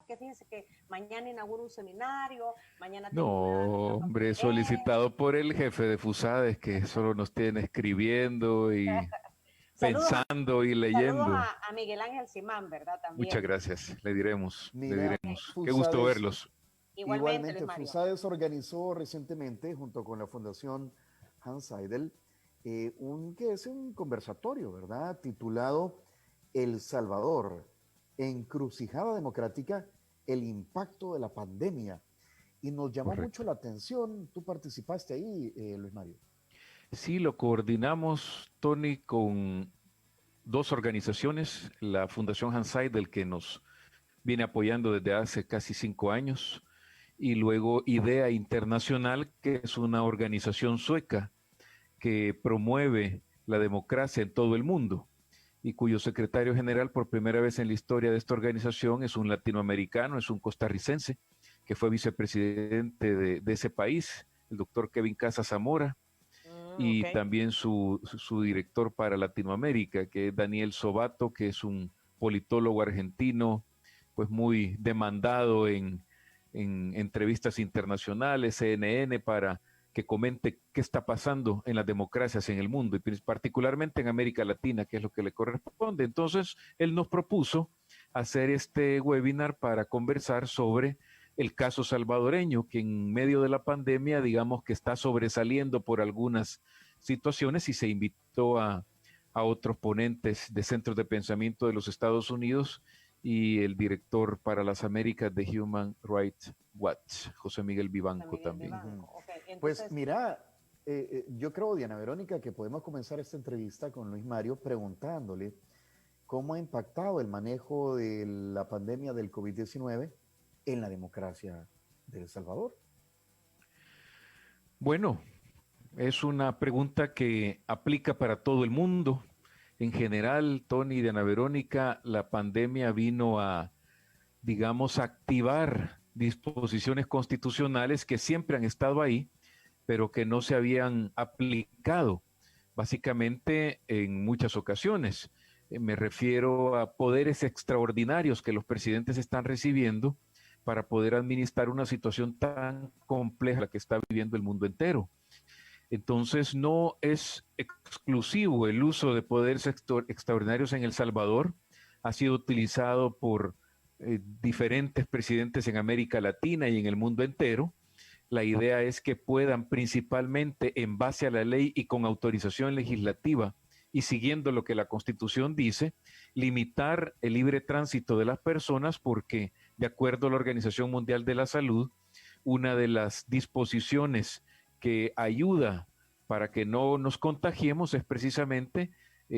que fíjense que mañana inauguro un seminario, mañana No, tengo una hombre, conferencia. solicitado por el jefe de Fusades que solo nos tiene escribiendo y Saludos a, pensando y saludos leyendo. a Miguel Ángel Simán, ¿verdad? Muchas También. gracias, le diremos, le Mira, diremos. Qué gusto Fusades, verlos. Igualmente, Luis igualmente, Mario. Fusades organizó recientemente, junto con la Fundación Hans Seidel, que es un conversatorio, ¿verdad? Titulado El Salvador, encrucijada democrática, el impacto de la pandemia. Y nos llamó mucho Correcto. la atención, tú participaste ahí, Luis Mario. Sí, lo coordinamos, Tony, con dos organizaciones, la Fundación Hansai, del que nos viene apoyando desde hace casi 5 años, y luego IDEA Internacional, que es una organización sueca que promueve la democracia en todo el mundo y cuyo secretario general por primera vez en la historia de esta organización es un latinoamericano, es un costarricense, que fue vicepresidente de ese país, el doctor Kevin Casa Zamora, Ok. y también su director para Latinoamérica, que es Daniel Sobato, que es un politólogo argentino, pues muy demandado en entrevistas internacionales, CNN, para que comente qué está pasando en las democracias en el mundo y particularmente en América Latina, que es lo que le corresponde. Entonces, él nos propuso hacer este webinar para conversar sobre el caso salvadoreño, que en medio de la pandemia, digamos que está sobresaliendo por algunas situaciones y se invitó a otros ponentes de centros de pensamiento de los Estados Unidos y el director para las Américas de Human Rights Watch, José Miguel José Vivanco Miguel también. Ujú. Vivanco. Ok. Pues Entonces, mira, yo creo, Diana Verónica, que podemos comenzar esta entrevista con Luis Mario preguntándole cómo ha impactado el manejo de la pandemia del COVID-19 en la democracia de El Salvador. Bueno, es una pregunta que aplica para todo el mundo. En general, Tony y Diana Verónica, la pandemia vino a, digamos, activar disposiciones constitucionales que siempre han estado ahí, pero que no se habían aplicado básicamente en muchas ocasiones. Me refiero a poderes extraordinarios que los presidentes están recibiendo para poder administrar una situación tan compleja la que está viviendo el mundo entero. Entonces no es exclusivo el uso de poderes extraordinarios en El Salvador, ha sido utilizado por diferentes presidentes en América Latina y en el mundo entero. La idea es que puedan principalmente en base a la ley y con autorización legislativa y siguiendo lo que la Constitución dice, limitar el libre tránsito de las personas porque, de acuerdo a la Organización Mundial de la Salud, una de las disposiciones que ayuda para que no nos contagiemos es precisamente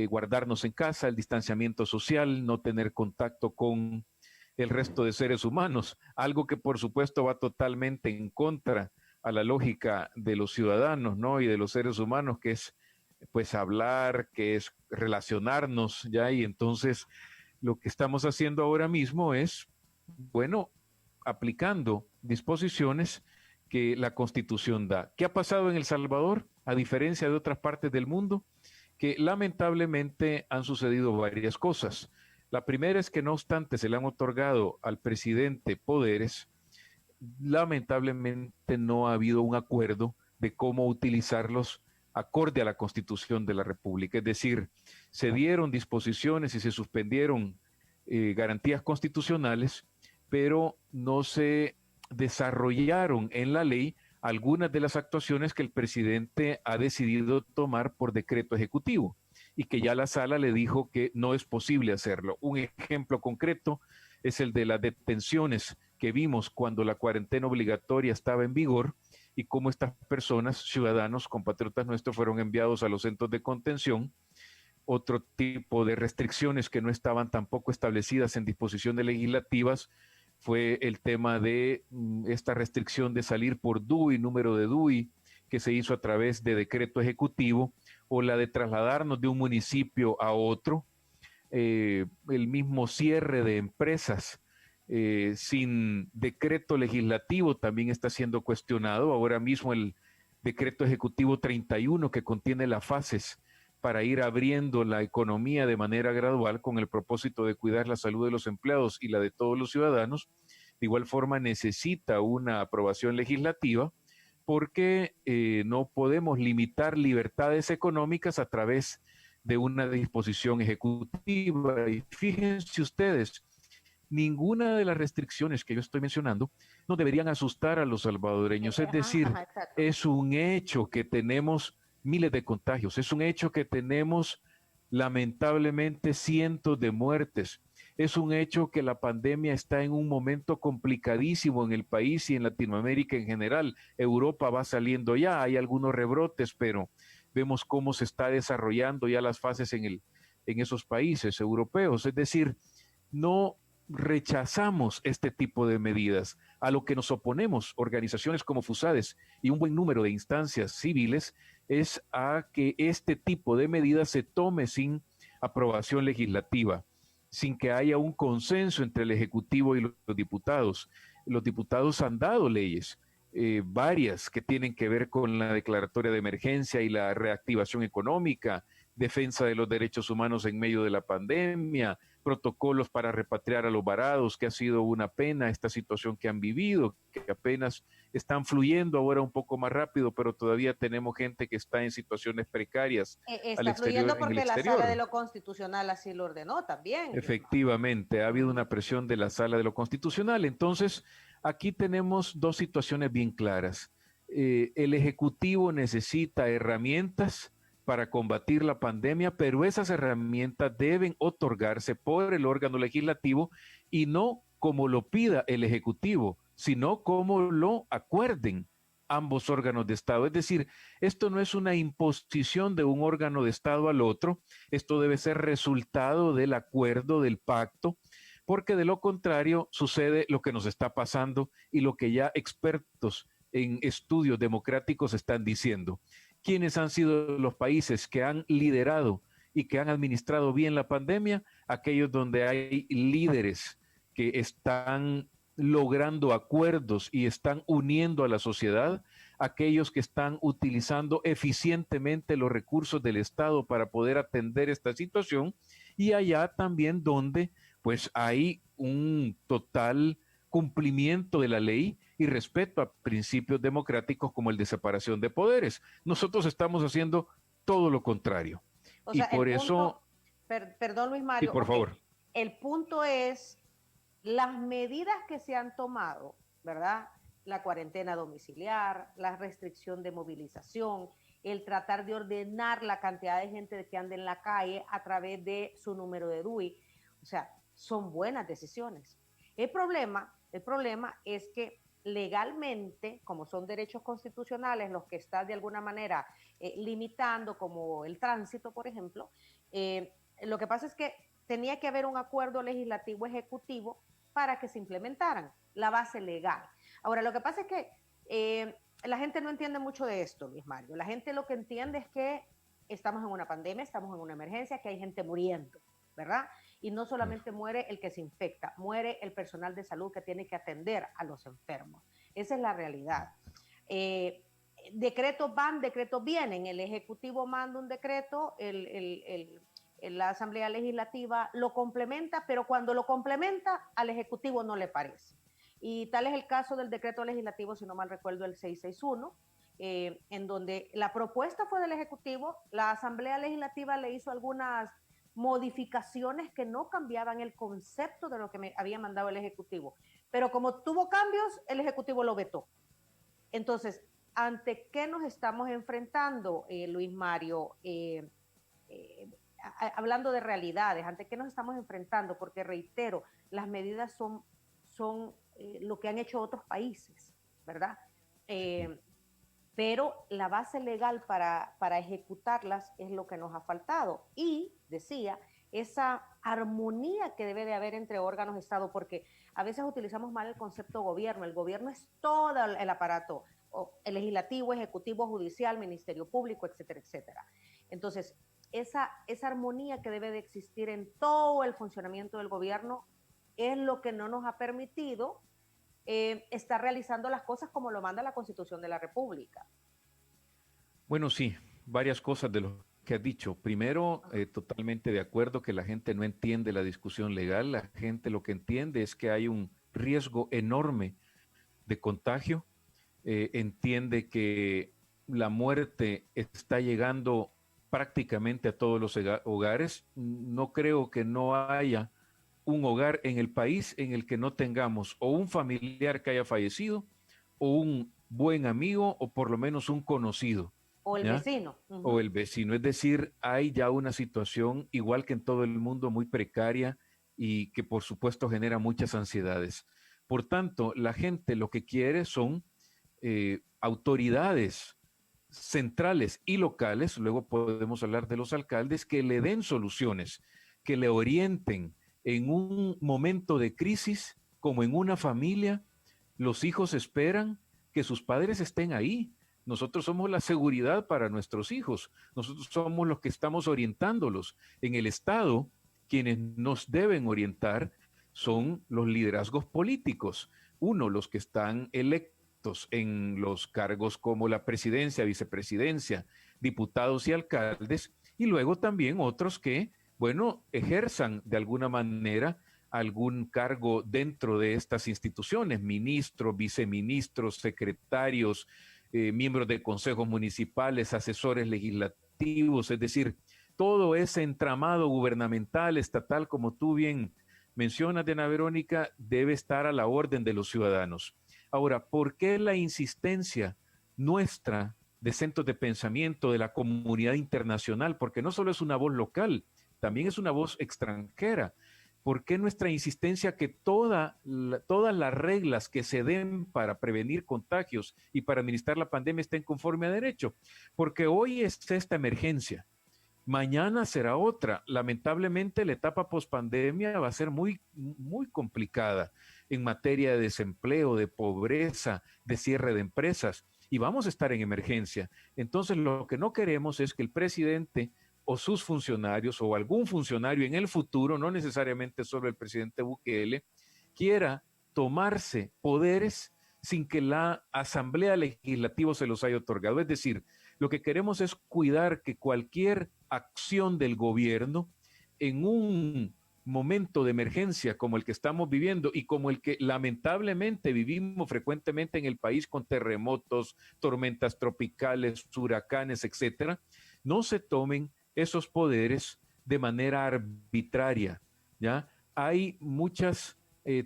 guardarnos en casa, el distanciamiento social, no tener contacto con el resto de seres humanos, algo que por supuesto va totalmente en contra a la lógica de los ciudadanos, ¿no? Y de los seres humanos, que es pues hablar, que es relacionarnos, ¿ya? Y entonces lo que estamos haciendo ahora mismo es, bueno, aplicando disposiciones que la Constitución da. ¿Qué ha pasado en El Salvador? A diferencia de otras partes del mundo, que lamentablemente han sucedido varias cosas. La primera es que no obstante se le han otorgado al presidente poderes, lamentablemente no ha habido un acuerdo de cómo utilizarlos acorde a la Constitución de la República. Es decir, se dieron disposiciones y se suspendieron garantías constitucionales, pero no se desarrollaron en la ley algunas de las actuaciones que el presidente ha decidido tomar por decreto ejecutivo y que ya la sala le dijo que no es posible hacerlo. Un ejemplo concreto es el de las detenciones que vimos cuando la cuarentena obligatoria estaba en vigor y cómo estas personas, ciudadanos, compatriotas nuestros, fueron enviados a los centros de contención. Otro tipo de restricciones que no estaban tampoco establecidas en disposiciones legislativas fue el tema de esta restricción de salir por DUI, número de DUI, que se hizo a través de decreto ejecutivo, o la de trasladarnos de un municipio a otro, el mismo cierre de empresas sin decreto legislativo también está siendo cuestionado. Ahora mismo el decreto ejecutivo 31 que contiene las fases para ir abriendo la economía de manera gradual con el propósito de cuidar la salud de los empleados y la de todos los ciudadanos, de igual forma necesita una aprobación legislativa porque no podemos limitar libertades económicas a través de una disposición ejecutiva. Y fíjense ustedes, ninguna de las restricciones que yo estoy mencionando no deberían asustar a los salvadoreños. Es decir, Exacto. es un hecho que tenemos miles de contagios, es un hecho que tenemos lamentablemente cientos de muertes. Es un hecho que la pandemia está en un momento complicadísimo en el país y en Latinoamérica en general. Europa va saliendo ya, hay algunos rebrotes, pero vemos cómo se está desarrollando ya las fases en esos países europeos. Es decir, no rechazamos este tipo de medidas. A lo que nos oponemos, organizaciones como FUSADES y un buen número de instancias civiles, es a que este tipo de medidas se tome sin aprobación legislativa, sin que haya un consenso entre el Ejecutivo y los diputados. Los diputados han dado leyes, varias que tienen que ver con la declaratoria de emergencia y la reactivación económica, defensa de los derechos humanos en medio de la pandemia, protocolos para repatriar a los varados, que ha sido una pena esta situación que han vivido, que apenas están fluyendo ahora un poco más rápido, pero todavía tenemos gente que está en situaciones precarias al Está exterior, fluyendo en el porque la exterior. Sala de lo Constitucional así lo ordenó también. Efectivamente, ha habido una presión de la Sala de lo Constitucional. Entonces, aquí tenemos dos situaciones bien claras. El Ejecutivo necesita herramientas para combatir la pandemia, pero esas herramientas deben otorgarse por el órgano legislativo y no como lo pida el Ejecutivo, sino como lo acuerden ambos órganos de Estado. Es decir, esto no es una imposición de un órgano de Estado al otro, esto debe ser resultado del acuerdo, del pacto, porque de lo contrario sucede lo que nos está pasando y lo que ya expertos en estudios democráticos están diciendo. ¿Quiénes han sido los países que han liderado y que han administrado bien la pandemia? Aquellos donde hay líderes que están logrando acuerdos y están uniendo a la sociedad, aquellos que están utilizando eficientemente los recursos del Estado para poder atender esta situación, y allá también donde pues hay un total cumplimiento de la ley y respeto a principios democráticos como el de separación de poderes. Nosotros estamos haciendo todo lo contrario. O y sea, por eso... perdón Luis Sí, Mario, por favor. el punto es las medidas que se han tomado, ¿verdad? La cuarentena domiciliar, la restricción de movilización, el tratar de ordenar la cantidad de gente que anda en la calle a través de su número de DUI. O sea, son buenas decisiones. El problema es que legalmente, como son derechos constitucionales los que están de alguna manera limitando, como el tránsito, por ejemplo, lo que pasa es que tenía que haber un acuerdo legislativo ejecutivo para que se implementaran la base legal. Ahora, lo que pasa es que la gente no entiende mucho de esto, Luis Mario. La gente lo que entiende es que estamos en una pandemia, estamos en una emergencia, que hay gente muriendo, ¿verdad? Y no solamente muere el que se infecta, muere el personal de salud que tiene que atender a los enfermos. Esa es la realidad. Decretos van, decretos vienen. El Ejecutivo manda un decreto, la Asamblea Legislativa lo complementa, pero cuando lo complementa, al Ejecutivo no le parece. Y tal es el caso del decreto legislativo, si no mal recuerdo, el 661, en donde la propuesta fue del Ejecutivo, la Asamblea Legislativa le hizo algunas modificaciones que no cambiaban el concepto de lo que me había mandado el Ejecutivo. Pero como tuvo cambios, el Ejecutivo lo vetó. Entonces, ¿ante qué nos estamos enfrentando, Luis Mario? Hablando de realidades, ¿ante qué nos estamos enfrentando? Porque reitero, las medidas son lo que han hecho otros países, ¿verdad? Pero la base legal para ejecutarlas es lo que nos ha faltado. Y, decía, esa armonía que debe de haber entre órganos de Estado, porque a veces utilizamos mal el concepto gobierno. El gobierno es todo el aparato, el legislativo, ejecutivo, judicial, ministerio público, etcétera, etcétera. Entonces, esa armonía que debe de existir en todo el funcionamiento del gobierno es lo que no nos ha permitido estar realizando las cosas como lo manda la Constitución de la República. Bueno, sí, varias cosas de lo que has dicho. Primero, totalmente de acuerdo que la gente no entiende la discusión legal. La gente lo que entiende es que hay un riesgo enorme de contagio, entiende que la muerte está llegando prácticamente a todos los hogares. No creo que no haya un hogar en el país en el que no tengamos o un familiar que haya fallecido o un buen amigo o por lo menos un conocido. O el ¿Ya? vecino. O el vecino. Es decir, hay ya una situación, igual que en todo el mundo, muy precaria y que por supuesto genera muchas ansiedades. Por tanto, la gente lo que quiere son autoridades centrales y locales, luego podemos hablar de los alcaldes, que le den soluciones, que le orienten en un momento de crisis, como en una familia. Los hijos esperan que sus padres estén ahí. Nosotros somos la seguridad para nuestros hijos. Nosotros somos los que estamos orientándolos. En el Estado, quienes nos deben orientar son los liderazgos políticos. Uno, los que están electos en los cargos como la presidencia, vicepresidencia, diputados y alcaldes, y luego también otros que, bueno, ejerzan de alguna manera algún cargo dentro de estas instituciones, ministros, viceministros, secretarios, miembros de consejos municipales, asesores legislativos, es decir, todo ese entramado gubernamental, estatal, como tú bien mencionas, Diana Verónica, debe estar a la orden de los ciudadanos. Ahora, ¿por qué la insistencia nuestra de centros de pensamiento de la comunidad internacional? Porque no solo es una voz local, también es una voz extranjera. ¿Por qué nuestra insistencia que todas las reglas que se den para prevenir contagios y para administrar la pandemia estén conforme a derecho? Porque hoy es esta emergencia, mañana será otra. Lamentablemente la etapa pospandemia va a ser muy, muy complicada en materia de desempleo, de pobreza, de cierre de empresas, y vamos a estar en emergencia. Entonces lo que no queremos es que el presidente o sus funcionarios o algún funcionario en el futuro, no necesariamente solo el presidente Bukele, quiera tomarse poderes sin que la Asamblea Legislativa se los haya otorgado. Es decir, lo que queremos es cuidar que cualquier acción del gobierno en un momento de emergencia como el que estamos viviendo y como el que lamentablemente vivimos frecuentemente en el país con terremotos, tormentas tropicales, huracanes, etcétera, no se tomen esos poderes de manera arbitraria, ¿ya? Hay muchas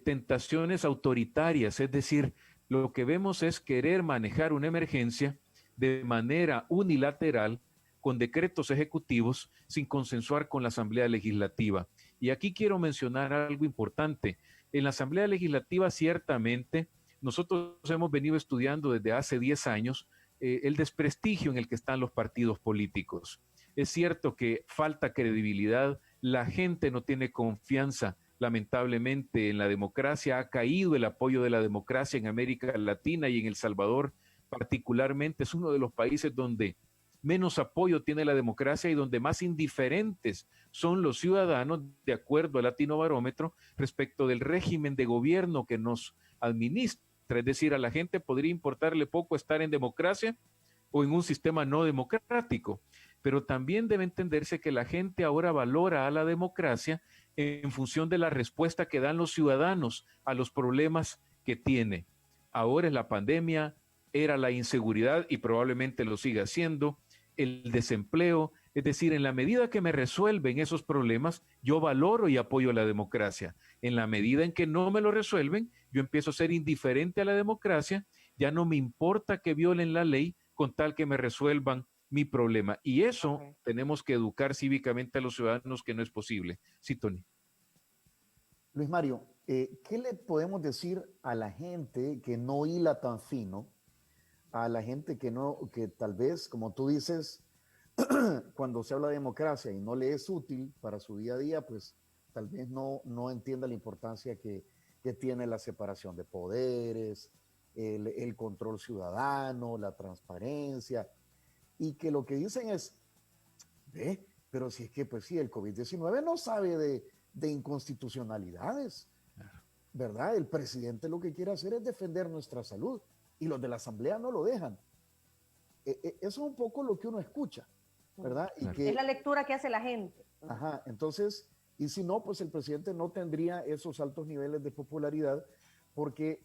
tentaciones autoritarias, es decir, lo que vemos es querer manejar una emergencia de manera unilateral con decretos ejecutivos sin consensuar con la Asamblea Legislativa. Y aquí quiero mencionar algo importante. En la Asamblea Legislativa ciertamente nosotros hemos venido estudiando desde hace 10 años el desprestigio en el que están los partidos políticos. Es cierto que falta credibilidad, la gente no tiene confianza, lamentablemente, en la democracia, ha caído el apoyo de la democracia en América Latina y en El Salvador particularmente, es uno de los países donde menos apoyo tiene la democracia y donde más indiferentes son los ciudadanos, de acuerdo al Latinobarómetro, respecto del régimen de gobierno que nos administra. Es decir, a la gente podría importarle poco estar en democracia o en un sistema no democrático, pero también debe entenderse que la gente ahora valora a la democracia en función de la respuesta que dan los ciudadanos a los problemas que tiene. Ahora es la pandemia, era la inseguridad y probablemente lo siga siendo, el desempleo, es decir, en la medida que me resuelven esos problemas, yo valoro y apoyo la democracia. En la medida en que no me lo resuelven, yo empiezo a ser indiferente a la democracia, ya no me importa que violen la ley con tal que me resuelvan mi problema. Y eso tenemos que educar cívicamente a los ciudadanos que no es posible. Sí, Tony. Luis Mario, ¿qué le podemos decir a la gente que no hila tan fino, a la gente que no, que tal vez, como tú dices, cuando se habla de democracia y no le es útil para su día a día, pues tal vez no entienda la importancia que tiene la separación de poderes, el control ciudadano, la transparencia, y que lo que dicen es, ve, pero si es que, pues sí, el COVID-19 no sabe de inconstitucionalidades, ¿verdad? El presidente lo que quiere hacer es defender nuestra salud y los de la Asamblea no lo dejan. Eso es un poco lo que uno escucha, ¿verdad? Y que, es la lectura que hace la gente. Ajá, entonces, y si no, pues el presidente no tendría esos altos niveles de popularidad porque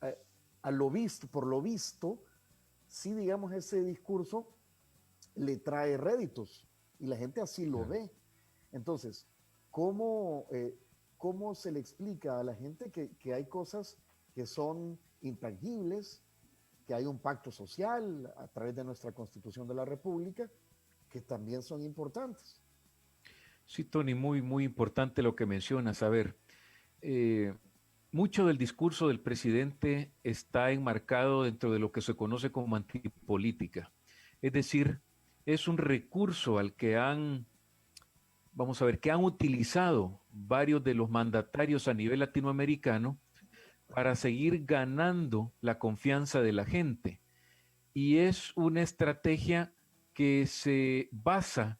a, a lo visto, por lo visto, sí, digamos, ese discurso le trae réditos y la gente así lo ve. Entonces, ¿cómo, cómo se le explica a la gente que hay cosas que son intangibles, que hay un pacto social a través de nuestra Constitución de la República, que también son importantes? Sí, Tony, muy importante lo que mencionas. A ver, eh, mucho del discurso del presidente está enmarcado dentro de lo que se conoce como antipolítica. Es decir, es un recurso al que vamos a ver, que han utilizado varios de los mandatarios a nivel latinoamericano para seguir ganando la confianza de la gente. Y es una estrategia que se basa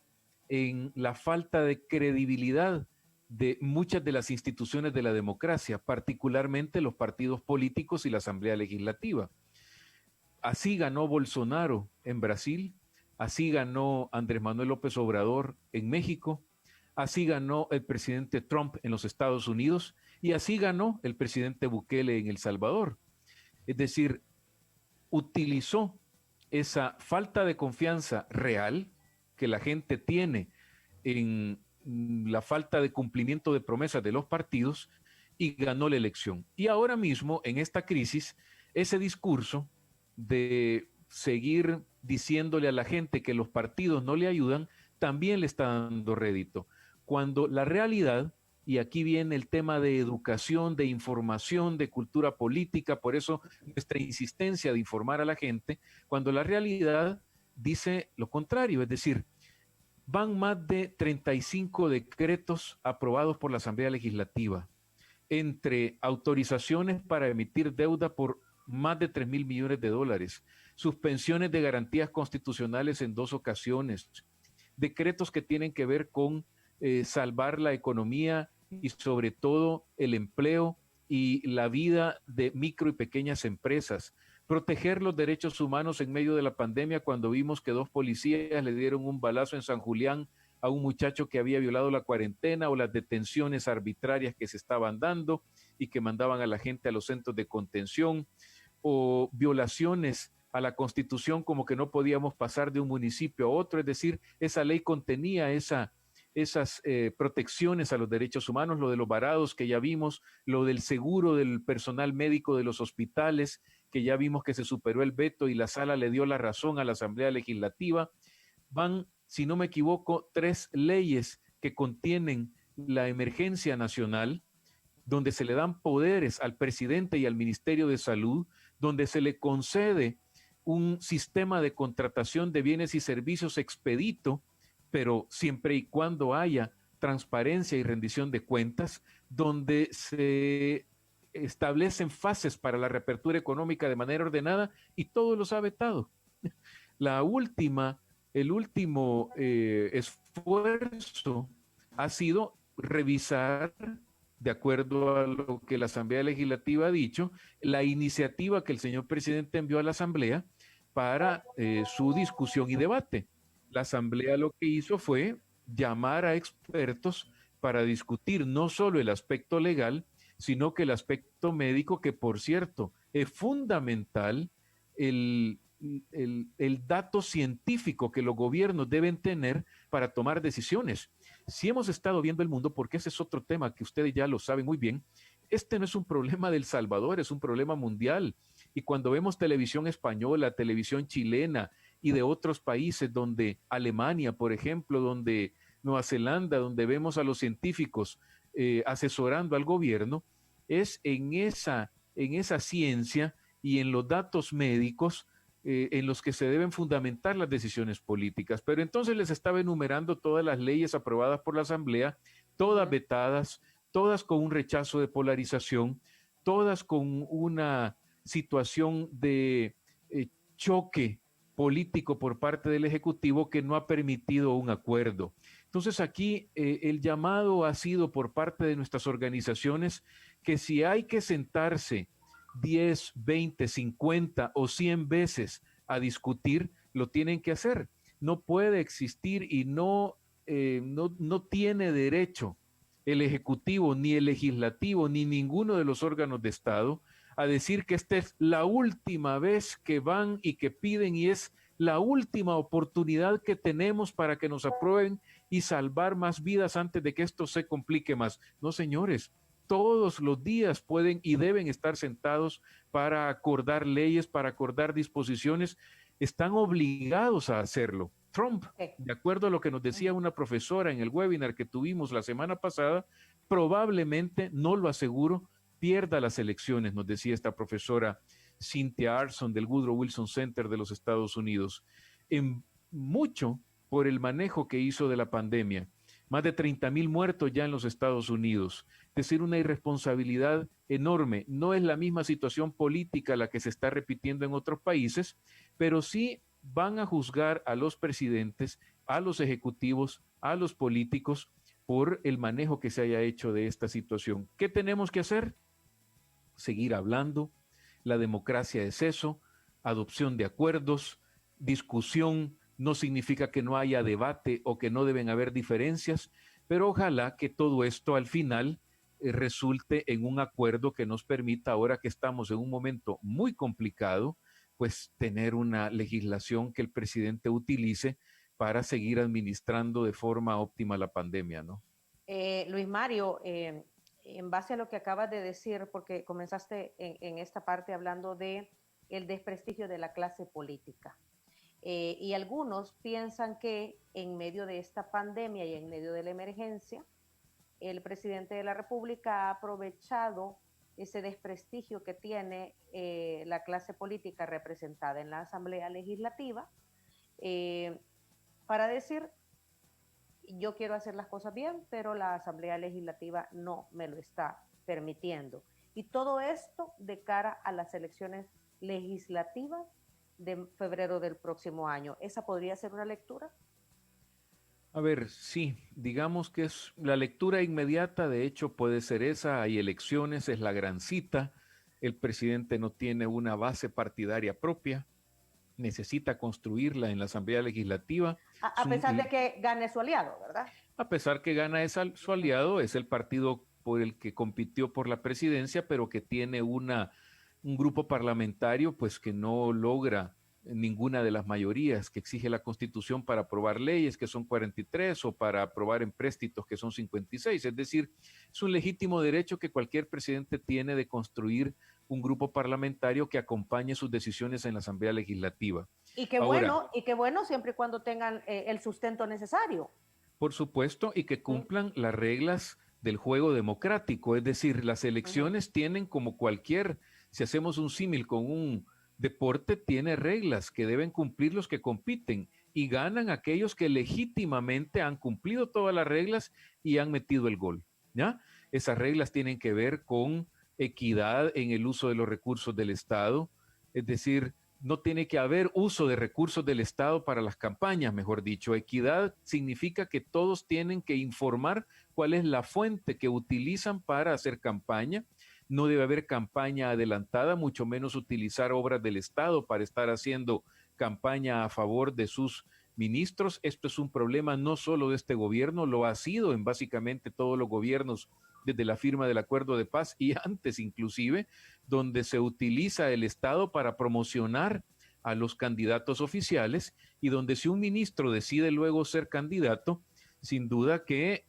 en la falta de credibilidad de muchas de las instituciones de la democracia, particularmente los partidos políticos y la Asamblea Legislativa. Así ganó Bolsonaro en Brasil, así ganó Andrés Manuel López Obrador en México, así ganó el presidente Trump en los Estados Unidos y así ganó el presidente Bukele en El Salvador. Es decir, utilizó esa falta de confianza real que la gente tiene en la falta de cumplimiento de promesas de los partidos y ganó la elección. Y ahora mismo, en esta crisis, ese discurso de seguir diciéndole a la gente que los partidos no le ayudan, también le está dando rédito. Cuando la realidad, y aquí viene el tema de educación, de información, de cultura política, por eso nuestra insistencia de informar a la gente, cuando la realidad dice lo contrario, es decir, van más de 35 decretos aprobados por la Asamblea Legislativa, entre autorizaciones para emitir deuda por más de 3.000 millones de dólares, suspensiones de garantías constitucionales en 2 ocasiones, decretos que tienen que ver con salvar la economía y sobre todo el empleo y la vida de micro y pequeñas empresas, proteger los derechos humanos en medio de la pandemia cuando vimos que 2 policías le dieron un balazo en San Julián a un muchacho que había violado la cuarentena, o las detenciones arbitrarias que se estaban dando y que mandaban a la gente a los centros de contención, o violaciones a la Constitución como que no podíamos pasar de un municipio a otro, es decir, esa ley contenía esas protecciones a los derechos humanos, lo de los varados que ya vimos, lo del seguro del personal médico de los hospitales, que ya vimos que se superó el veto y la sala le dio la razón a la Asamblea Legislativa. Van, si no me equivoco, 3 leyes que contienen la emergencia nacional, donde se le dan poderes al presidente y al Ministerio de Salud, donde se le concede un sistema de contratación de bienes y servicios expedito, pero siempre y cuando haya transparencia y rendición de cuentas, donde se establecen fases para la reapertura económica de manera ordenada y todo los ha vetado. El último esfuerzo ha sido revisar, de acuerdo a lo que la Asamblea Legislativa ha dicho, la iniciativa que el señor presidente envió a la Asamblea para su discusión y debate. La Asamblea lo que hizo fue llamar a expertos para discutir no solo el aspecto legal, sino que el aspecto médico, que por cierto es fundamental, el dato científico que los gobiernos deben tener para tomar decisiones. Si hemos estado viendo el mundo, porque ese es otro tema que ustedes ya lo saben muy bien, este no es un problema de El Salvador, es un problema mundial. Y cuando vemos televisión española, televisión chilena y de otros países, donde Alemania, por ejemplo, donde Nueva Zelanda, donde vemos a los científicos asesorando al gobierno, es en esa ciencia y en los datos médicos en los que se deben fundamentar las decisiones políticas. Pero entonces les estaba enumerando todas las leyes aprobadas por la Asamblea, todas vetadas, todas con un rechazo de polarización, todas con una situación de choque político por parte del Ejecutivo que no ha permitido un acuerdo. Entonces aquí el llamado ha sido por parte de nuestras organizaciones que si hay que sentarse 10, 20, 50 o 100 veces a discutir, lo tienen que hacer. No puede existir y no tiene derecho el Ejecutivo, ni el Legislativo, ni ninguno de los órganos de Estado a decir que esta es la última vez que van y que piden y es la última oportunidad que tenemos para que nos aprueben y salvar más vidas antes de que esto se complique más. No, señores, todos los días pueden y deben estar sentados para acordar leyes, para acordar disposiciones, están obligados a hacerlo. Trump, de acuerdo a lo que nos decía una profesora en el webinar que tuvimos la semana pasada, probablemente, no lo aseguro, pierda las elecciones, nos decía esta profesora Cynthia Arson del Woodrow Wilson Center de los Estados Unidos, en mucho por el manejo que hizo de la pandemia. Más de 30,000 muertos ya en los Estados Unidos. Es decir, una irresponsabilidad enorme. No es la misma situación política la que se está repitiendo en otros países, pero sí van a juzgar a los presidentes, a los ejecutivos, a los políticos por el manejo que se haya hecho de esta situación. ¿Qué tenemos que hacer? Seguir hablando. La democracia es eso, adopción de acuerdos, discusión. No significa que no haya debate o que no deben haber diferencias, pero ojalá que todo esto al final resulte en un acuerdo que nos permita, ahora que estamos en un momento muy complicado, pues tener una legislación que el presidente utilice para seguir administrando de forma óptima la pandemia, ¿no? Luis Mario, en base a lo que acabas de decir, porque comenzaste en esta parte hablando de el desprestigio de la clase política. Y algunos piensan que en medio de esta pandemia y en medio de la emergencia, el presidente de la República ha aprovechado ese desprestigio que tiene la clase política representada en la Asamblea Legislativa para decir, yo quiero hacer las cosas bien, pero la Asamblea Legislativa no me lo está permitiendo. Y todo esto de cara a las elecciones legislativas de febrero del próximo año. ¿Esa podría ser una lectura? A ver, sí, digamos que es la lectura inmediata, de hecho puede ser esa, hay elecciones, es la gran cita, el presidente no tiene una base partidaria propia, necesita construirla en la Asamblea Legislativa. A pesar de que gane su aliado, ¿verdad? A pesar que gana su aliado, es el partido por el que compitió por la presidencia, pero que tiene un grupo parlamentario pues que no logra ninguna de las mayorías que exige la Constitución para aprobar leyes, que son 43, o para aprobar empréstitos, que son 56. Es decir, es un legítimo derecho que cualquier presidente tiene de construir un grupo parlamentario que acompañe sus decisiones en la Asamblea Legislativa. Y qué bueno, siempre y cuando tengan el sustento necesario. Por supuesto, y que cumplan las reglas del juego democrático, es decir, las elecciones tienen como cualquier, si hacemos un símil con un deporte, tiene reglas que deben cumplir los que compiten y ganan aquellos que legítimamente han cumplido todas las reglas y han metido el gol, ¿ya? Esas reglas tienen que ver con equidad en el uso de los recursos del Estado, es decir, no tiene que haber uso de recursos del Estado para las campañas, mejor dicho. Equidad significa que todos tienen que informar cuál es la fuente que utilizan para hacer campaña. No debe haber campaña adelantada, mucho menos utilizar obras del Estado para estar haciendo campaña a favor de sus ministros. Esto es un problema no solo de este gobierno, lo ha sido en básicamente todos los gobiernos desde la firma del acuerdo de paz y antes inclusive, donde se utiliza el Estado para promocionar a los candidatos oficiales y donde si un ministro decide luego ser candidato, sin duda que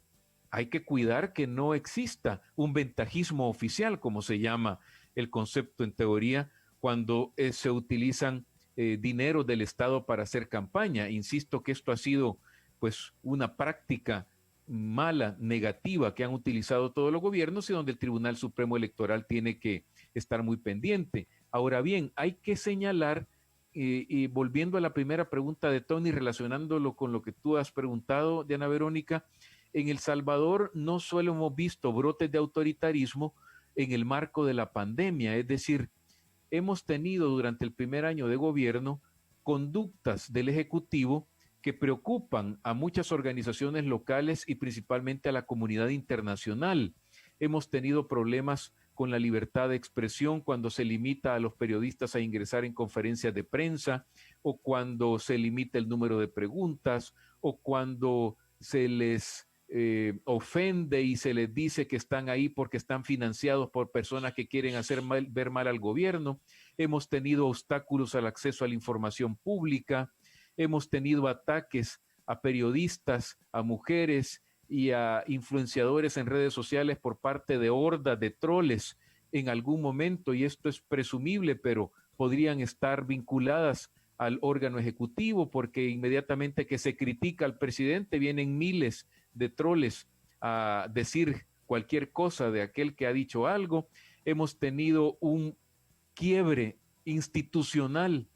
hay que cuidar que no exista un ventajismo oficial, como se llama el concepto en teoría, cuando se utilizan dinero del Estado para hacer campaña. Insisto que esto ha sido pues una práctica mala, negativa que han utilizado todos los gobiernos y donde el Tribunal Supremo Electoral tiene que estar muy pendiente. Ahora bien, hay que señalar, y volviendo a la primera pregunta de Tony, relacionándolo con lo que tú has preguntado, Diana Verónica, en El Salvador no solo hemos visto brotes de autoritarismo en el marco de la pandemia, es decir, hemos tenido durante el primer año de gobierno conductas del Ejecutivo que preocupan a muchas organizaciones locales y principalmente a la comunidad internacional. Hemos tenido problemas con la libertad de expresión cuando se limita a los periodistas a ingresar en conferencias de prensa, o cuando se limita el número de preguntas, o cuando se les ofende y se les dice que están ahí porque están financiados por personas que quieren ver mal al gobierno. Hemos tenido obstáculos al acceso a la información pública. Hemos tenido ataques a periodistas, a mujeres y a influenciadores en redes sociales por parte de hordas de troles en algún momento, y esto es presumible, pero podrían estar vinculadas al órgano ejecutivo, porque inmediatamente que se critica al presidente vienen miles de troles a decir cualquier cosa de aquel que ha dicho algo. Hemos tenido un quiebre institucional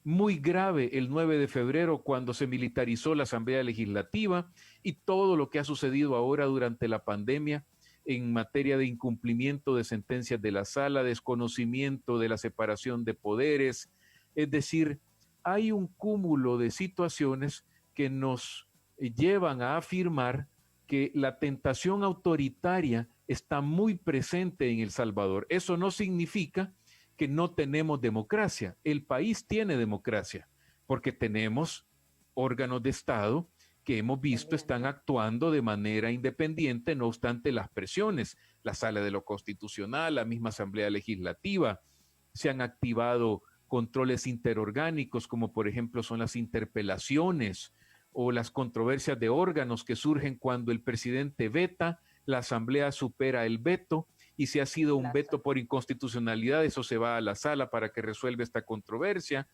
muy grave el 9 de febrero cuando se militarizó la Asamblea Legislativa, y todo lo que ha sucedido ahora durante la pandemia en materia de incumplimiento de sentencias de la sala, desconocimiento de la separación de poderes. Es decir, hay un cúmulo de situaciones que nos llevan a afirmar que la tentación autoritaria está muy presente en El Salvador. Eso no significa que no tenemos democracia. El país tiene democracia porque tenemos órganos de Estado que hemos visto están actuando de manera independiente, no obstante las presiones. La Sala de lo Constitucional, la misma Asamblea Legislativa, se han activado controles interorgánicos, como por ejemplo son las interpelaciones o las controversias de órganos que surgen cuando el presidente veta, la Asamblea supera el veto, y si ha sido un veto por inconstitucionalidad, eso se va a la sala para que resuelva esta controversia.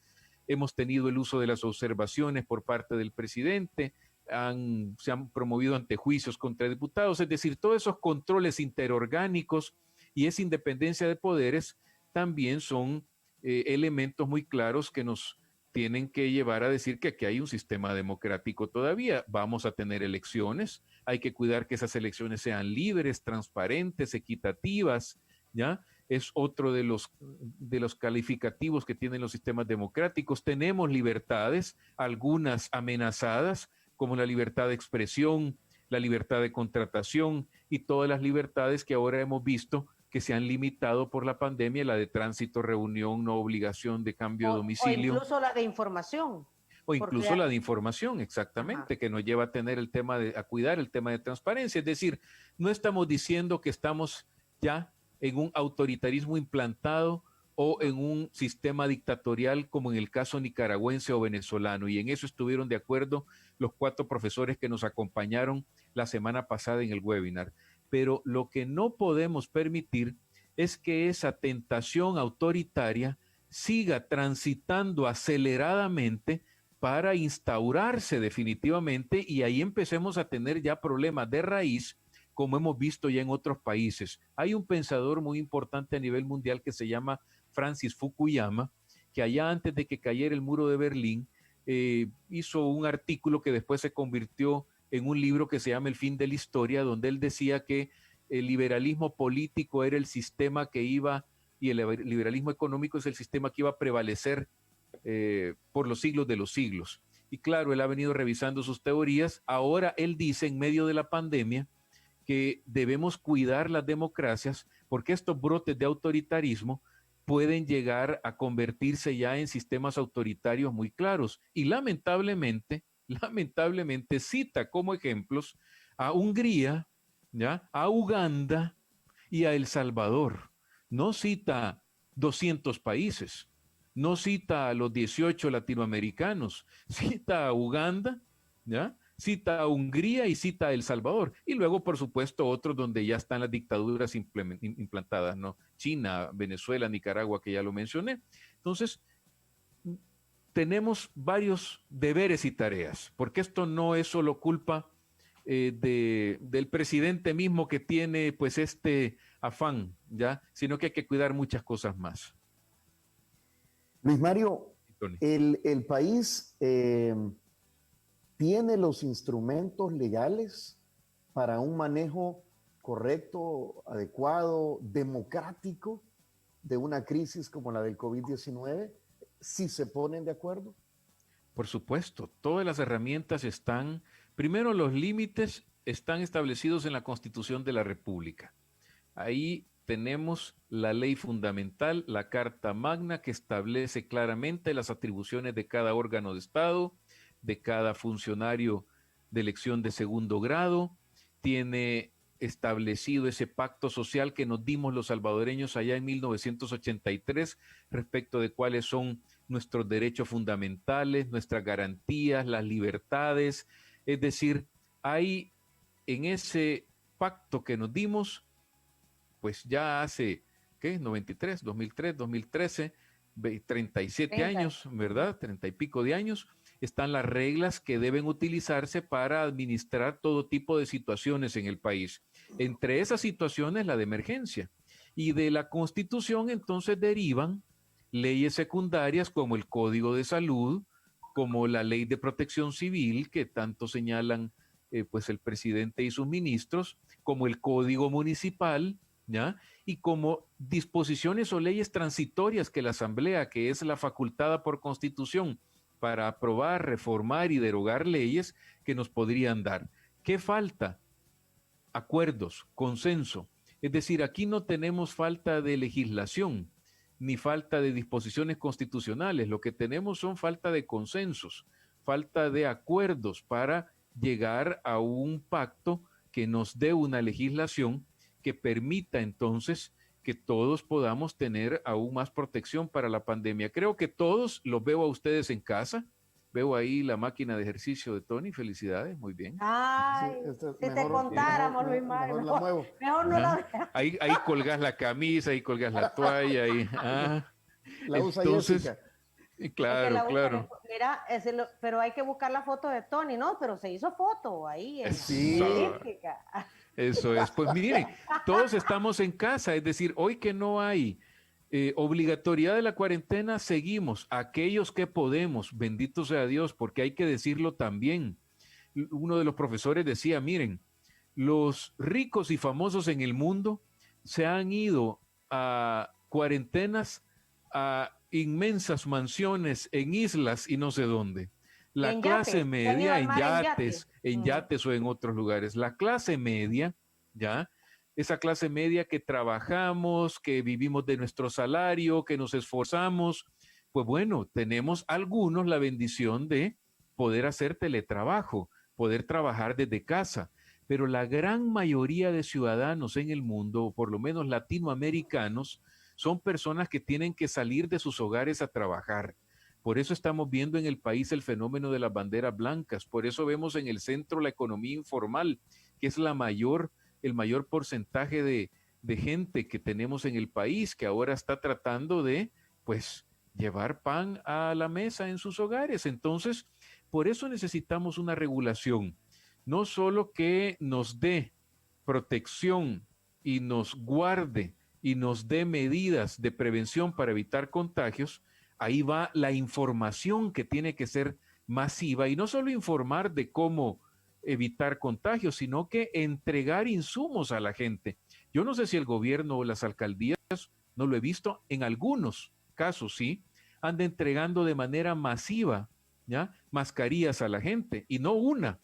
Hemos tenido el uso de las observaciones por parte del presidente, se han promovido antejuicios contra diputados, es decir, todos esos controles interorgánicos y esa independencia de poderes también son elementos muy claros que nos tienen que llevar a decir que aquí hay un sistema democrático todavía. Vamos a tener elecciones, hay que cuidar que esas elecciones sean libres, transparentes, equitativas, ¿ya? Es otro de los calificativos que tienen los sistemas democráticos. Tenemos libertades, algunas amenazadas, como la libertad de expresión, la libertad de contratación y todas las libertades que ahora hemos visto que se han limitado por la pandemia, la de tránsito, reunión, no obligación de cambio de domicilio. O incluso la de información. O incluso la de información, exactamente, ajá, que nos lleva a tener a cuidar el tema de transparencia. Es decir, no estamos diciendo que estamos ya en un autoritarismo implantado o en un sistema dictatorial como en el caso nicaragüense o venezolano, y en eso estuvieron de acuerdo los 4 profesores que nos acompañaron la semana pasada en el webinar. Pero lo que no podemos permitir es que esa tentación autoritaria siga transitando aceleradamente para instaurarse definitivamente, y ahí empecemos a tener ya problemas de raíz, como hemos visto ya en otros países. Hay un pensador muy importante a nivel mundial que se llama Francis Fukuyama, que allá antes de que cayera el muro de Berlín, hizo un artículo que después se convirtió en un libro que se llama El fin de la historia, donde él decía que el liberalismo político era el sistema que iba, y el liberalismo económico es el sistema que iba a prevalecer por los siglos de los siglos. Y claro, él ha venido revisando sus teorías. Ahora él dice, en medio de la pandemia, que debemos cuidar las democracias porque estos brotes de autoritarismo pueden llegar a convertirse ya en sistemas autoritarios muy claros. Y lamentablemente cita como ejemplos a Hungría, ¿ya?, a Uganda y a El Salvador. No cita 200 países, no cita a los 18 latinoamericanos, cita a Uganda, ¿ya?, cita a Hungría y cita a El Salvador. Y luego, por supuesto, otros donde ya están las dictaduras implantadas, ¿no? China, Venezuela, Nicaragua, que ya lo mencioné. Entonces, tenemos varios deberes y tareas, porque esto no es solo culpa del presidente mismo que tiene pues este afán, ¿ya?, sino que hay que cuidar muchas cosas más. Luis Mario, el país tiene los instrumentos legales para un manejo correcto, adecuado, democrático de una crisis como la del COVID-19, si se ponen de acuerdo. Por supuesto, todas las herramientas están. Primero, los límites están establecidos en la Constitución de la República. Ahí tenemos la ley fundamental, la Carta Magna, que establece claramente las atribuciones de cada órgano de Estado, de cada funcionario de elección de segundo grado. tiene establecido ese pacto social que nos dimos los salvadoreños allá en 1983 respecto de cuáles son nuestros derechos fundamentales, nuestras garantías, las libertades. Es decir, hay en ese pacto que nos dimos, pues ya hace, ¿qué? 93, 2003, 2013, 37 30. años, ¿verdad? 30 y pico de años, están las reglas que deben utilizarse para administrar todo tipo de situaciones en el país. Entre esas situaciones, la de emergencia. Y de la Constitución entonces derivan leyes secundarias como el Código de Salud, como la Ley de Protección Civil, que tanto señalan pues el presidente y sus ministros, como el Código Municipal, ¿ya? Y como disposiciones o leyes transitorias que la Asamblea, que es la facultada por Constitución para aprobar, reformar y derogar leyes que nos podrían dar. ¿Qué falta? Acuerdos, consenso. Es decir, aquí no tenemos falta de legislación ni falta de disposiciones constitucionales. Lo que tenemos son falta de consensos, falta de acuerdos para llegar a un pacto que nos dé una legislación que permita entonces que todos podamos tener aún más protección para la pandemia. Creo que todos los veo a ustedes en casa. Veo ahí la máquina de ejercicio de Tony. Felicidades, muy bien. Ay, Sí, si te contáramos, Luis Mario, mejor la muevo. mejor no la veas. Ahí colgas la camisa, ahí colgas la toalla, ahí. La usa Entonces, Jessica. claro, claro. Mira, pero hay que buscar la foto de Tony, ¿no? Pero se hizo foto ahí en Sí. la Olímpica. Eso es. Pues miren, todos estamos en casa, es decir, hoy que no hay obligatoriedad de la cuarentena, seguimos. Aquellos que podemos, bendito sea Dios, porque hay que decirlo también. Uno de los profesores decía, miren, los ricos y famosos en el mundo se han ido a cuarentenas a inmensas mansiones en islas y no sé dónde. La En clase yates, media en en yates, en yates o en otros lugares. La clase media, ¿ya? Esa clase media que trabajamos, que vivimos de nuestro salario, que nos esforzamos, pues bueno, tenemos algunos la bendición de poder hacer teletrabajo, poder trabajar desde casa, pero la gran mayoría de ciudadanos en el mundo, o por lo menos latinoamericanos, son personas que tienen que salir de sus hogares a trabajar. Por eso estamos viendo en el país el fenómeno de las banderas blancas, por eso vemos en el centro la economía informal, que es el mayor porcentaje de gente que tenemos en el país, que ahora está tratando de, pues, llevar pan a la mesa en sus hogares. Entonces, por eso necesitamos una regulación, no solo que nos dé protección y nos guarde y nos dé medidas de prevención para evitar contagios. Ahí va la información que tiene que ser masiva y no solo informar de cómo evitar contagios, sino que entregar insumos a la gente. Yo no sé si el gobierno o las alcaldías, no lo he visto, en algunos casos sí, anda entregando de manera masiva, ¿ya? Mascarillas a la gente y no una,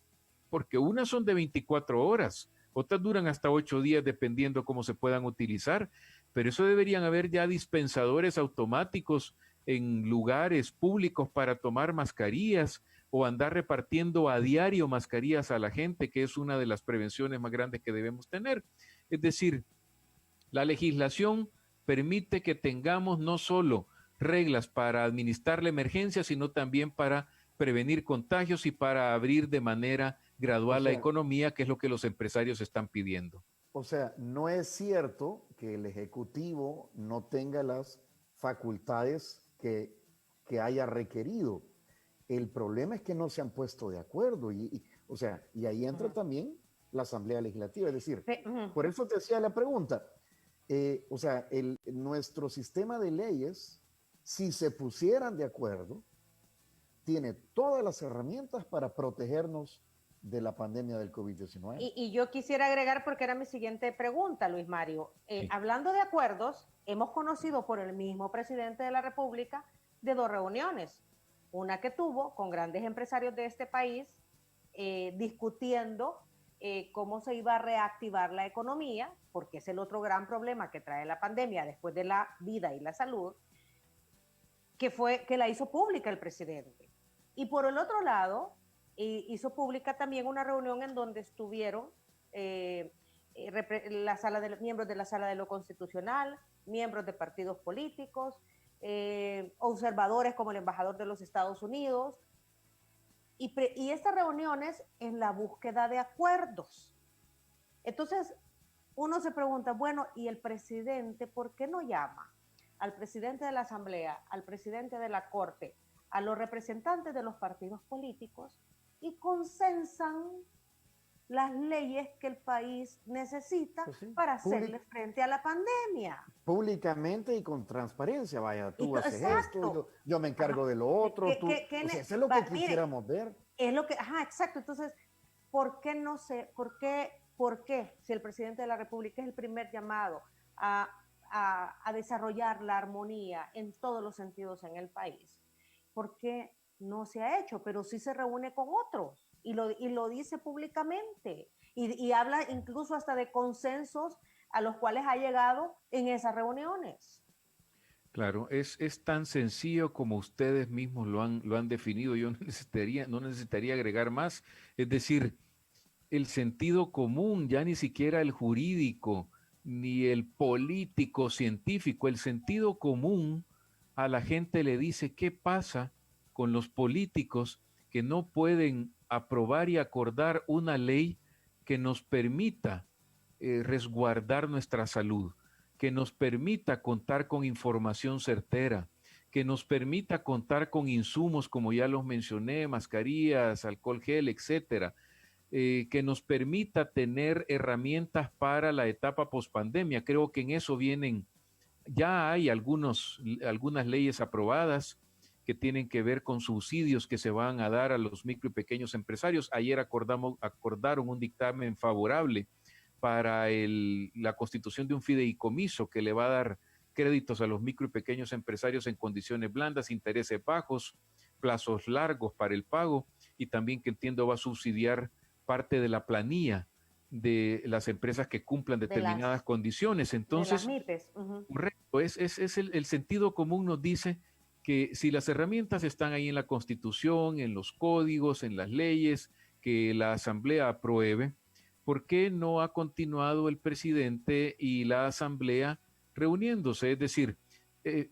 porque unas son de 24 horas, otras duran hasta 8 días dependiendo cómo se puedan utilizar, pero eso deberían haber ya dispensadores automáticos en lugares públicos para tomar mascarillas o andar repartiendo a diario mascarillas a la gente, que es una de las prevenciones más grandes que debemos tener. Es decir, la legislación permite que tengamos no solo reglas para administrar la emergencia, sino también para prevenir contagios y para abrir de manera gradual la economía, que es lo que los empresarios están pidiendo. O sea, no es cierto que el Ejecutivo no tenga las facultades que haya requerido. El problema es que no se han puesto de acuerdo o sea, y ahí entra también la Asamblea Legislativa. Es decir, por eso te hacía la pregunta. O sea, nuestro sistema de leyes, si se pusieran de acuerdo, tiene todas las herramientas para protegernos de la pandemia del COVID-19. Y yo quisiera agregar, porque era mi siguiente pregunta, Luis Mario. Sí. Hablando de acuerdos, hemos conocido por el mismo presidente de la República de 2 reuniones. Una que tuvo con grandes empresarios de este país, discutiendo cómo se iba a reactivar la economía, porque es el otro gran problema que trae la pandemia después de la vida y la salud, que la hizo pública el presidente. Y por el otro lado, hizo pública también una reunión en donde estuvieron miembros de la Sala de lo Constitucional, miembros de partidos políticos, observadores como el embajador de los Estados Unidos, y estas reuniones en la búsqueda de acuerdos. Entonces, uno se pregunta, bueno, ¿y el presidente por qué no llama al presidente de la Asamblea, al presidente de la Corte, a los representantes de los partidos políticos y consensan las leyes que el país necesita pues sí, para hacerle frente a la pandemia? Públicamente y con transparencia, vaya, tú haces esto, yo me encargo de lo otro, eso es lo que quisiéramos ver. Es lo que, exacto, entonces, ¿por qué no sé, por qué si el presidente de la República es el primer llamado a desarrollar la armonía en todos los sentidos en el país, por qué no se ha hecho? Pero sí se reúne con otros y lo dice públicamente y habla incluso hasta de consensos a los cuales ha llegado en esas reuniones. Claro, es tan sencillo como ustedes mismos lo han definido. Yo no necesitaría agregar más. Es decir, el sentido común, ya ni siquiera el jurídico, ni el político científico, el sentido común a la gente le dice qué pasa con los políticos que no pueden aprobar y acordar una ley que nos permita resguardar nuestra salud, que nos permita contar con información certera, que nos permita contar con insumos, como ya los mencioné, mascarillas, alcohol gel, etcétera, que nos permita tener herramientas para la etapa pospandemia. Creo que en eso ya hay algunas leyes aprobadas que tienen que ver con subsidios que se van a dar a los micro y pequeños empresarios. Ayer acordaron un dictamen favorable para la constitución de un fideicomiso que le va a dar créditos a los micro y pequeños empresarios en condiciones blandas, intereses bajos, plazos largos para el pago, y también que entiendo va a subsidiar parte de la planilla de las empresas que cumplan determinadas condiciones. Entonces, de las MIPES. Correcto, el sentido común nos dice que si las herramientas están ahí en la Constitución, en los códigos, en las leyes que la Asamblea apruebe, ¿por qué no ha continuado el presidente y la Asamblea reuniéndose? Es decir,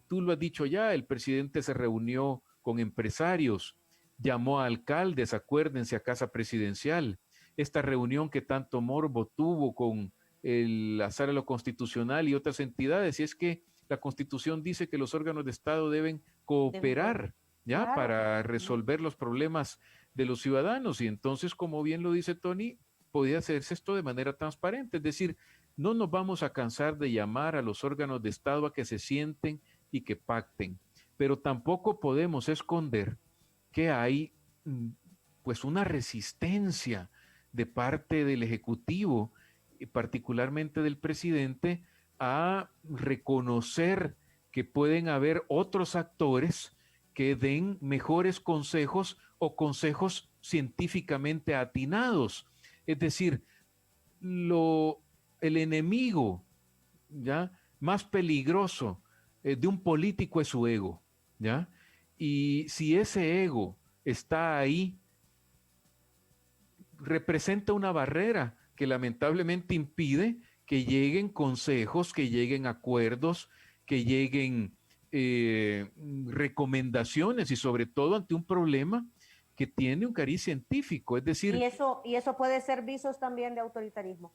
tú lo has dicho ya, el presidente se reunió con empresarios, llamó a alcaldes, acuérdense, a Casa Presidencial. Esta reunión que tanto morbo tuvo con la Sala de lo Constitucional y otras entidades, y es que la Constitución dice que los órganos de Estado deben cooperar, ¿ya? Claro. Para resolver los problemas de los ciudadanos. Y entonces, como bien lo dice Tony, podría hacerse esto de manera transparente. Es decir, no nos vamos a cansar de llamar a los órganos de Estado a que se sienten y que pacten, pero tampoco podemos esconder que hay pues una resistencia de parte del Ejecutivo y particularmente del presidente a reconocer que pueden haber otros actores que den mejores consejos o consejos científicamente atinados. Es decir, el enemigo, ¿ya?, más peligroso de un político es su ego, ¿ya? Y si ese ego está ahí, representa una barrera que lamentablemente impide que lleguen consejos, que lleguen acuerdos, que lleguen recomendaciones, y sobre todo ante un problema que tiene un cariz científico. Es decir... Y eso puede ser visos también de autoritarismo.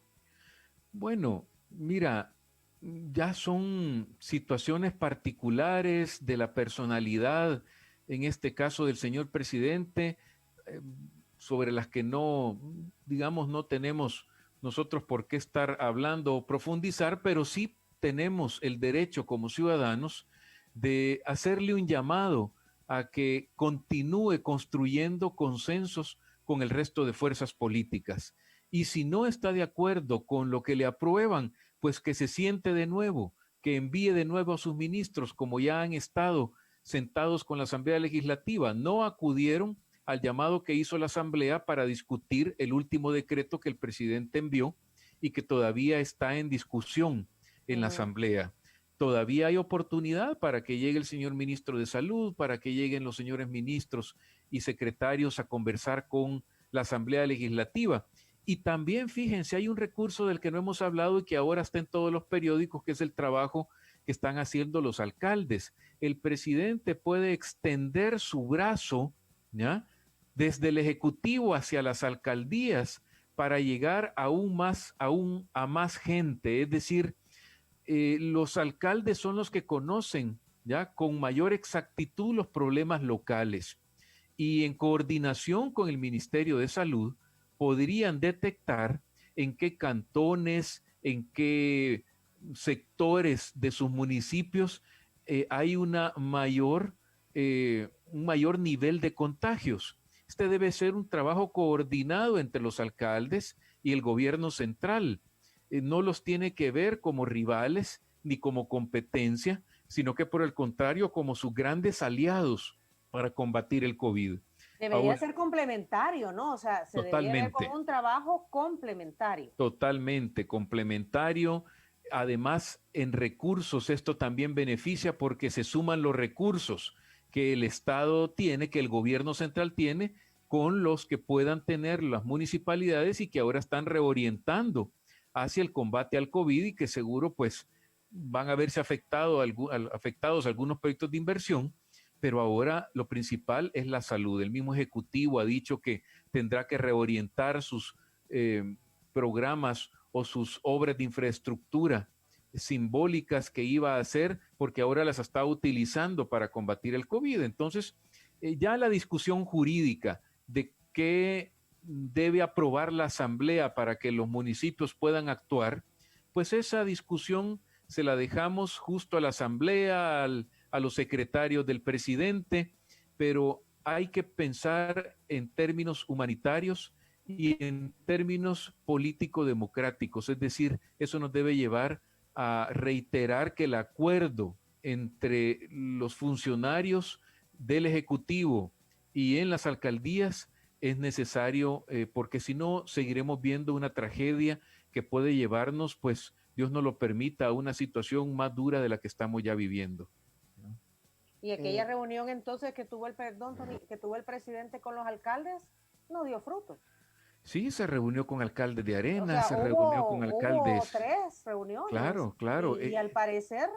Bueno, mira, ya son situaciones particulares de la personalidad, en este caso del señor presidente, sobre las que no, digamos, no tenemos nosotros por qué estar hablando o profundizar, pero sí tenemos el derecho como ciudadanos de hacerle un llamado a que continúe construyendo consensos con el resto de fuerzas políticas. Y si no está de acuerdo con lo que le aprueban, pues que se siente de nuevo, que envíe de nuevo a sus ministros, como ya han estado sentados con la Asamblea Legislativa. No acudieron al llamado que hizo la Asamblea para discutir el último decreto que el presidente envió y que todavía está en discusión en la Asamblea. Todavía hay oportunidad para que llegue el señor ministro de Salud, para que lleguen los señores ministros y secretarios a conversar con la Asamblea Legislativa. Y también, fíjense, hay un recurso del que no hemos hablado y que ahora está en todos los periódicos, que es el trabajo que están haciendo los alcaldes. El presidente puede extender su brazo, ¿ya?, desde el Ejecutivo hacia las alcaldías para llegar a más gente. Es decir, los alcaldes son los que conocen ya con mayor exactitud los problemas locales y en coordinación con el Ministerio de Salud podrían detectar en qué cantones, en qué sectores de sus municipios hay un mayor nivel de contagios. Este debe ser un trabajo coordinado entre los alcaldes y el gobierno central. No los tiene que ver como rivales ni como competencia, sino que por el contrario como sus grandes aliados para combatir el COVID. Debería Ahora, ser complementario, ¿no? O sea, se debería ver totalmente, como un trabajo complementario. totalmente complementario. Además, en recursos esto también beneficia porque se suman los recursos que el Estado tiene, que el gobierno central tiene, con los que puedan tener las municipalidades y que ahora están reorientando hacia el combate al COVID y que seguro pues van a verse afectados algunos proyectos de inversión, pero ahora lo principal es la salud. El mismo Ejecutivo ha dicho que tendrá que reorientar sus programas o sus obras de infraestructura simbólicas que iba a hacer porque ahora las está utilizando para combatir el COVID. Entonces, ya la discusión jurídica de qué debe aprobar la Asamblea para que los municipios puedan actuar, pues esa discusión se la dejamos justo a la Asamblea, a los secretarios del presidente, pero hay que pensar en términos humanitarios y en términos político-democráticos. Es decir, eso nos debe llevar a reiterar que el acuerdo entre los funcionarios del Ejecutivo y en las alcaldías es necesario, porque si no seguiremos viendo una tragedia que puede llevarnos, pues Dios no lo permita, a una situación más dura de la que estamos ya viviendo. Y aquella reunión entonces que tuvo que tuvo el presidente con los alcaldes no dio fruto. Sí, se reunió con alcaldes de Arenas, O sea, se reunió con hubo alcaldes. 3 reuniones. Claro, claro. Y al parecer,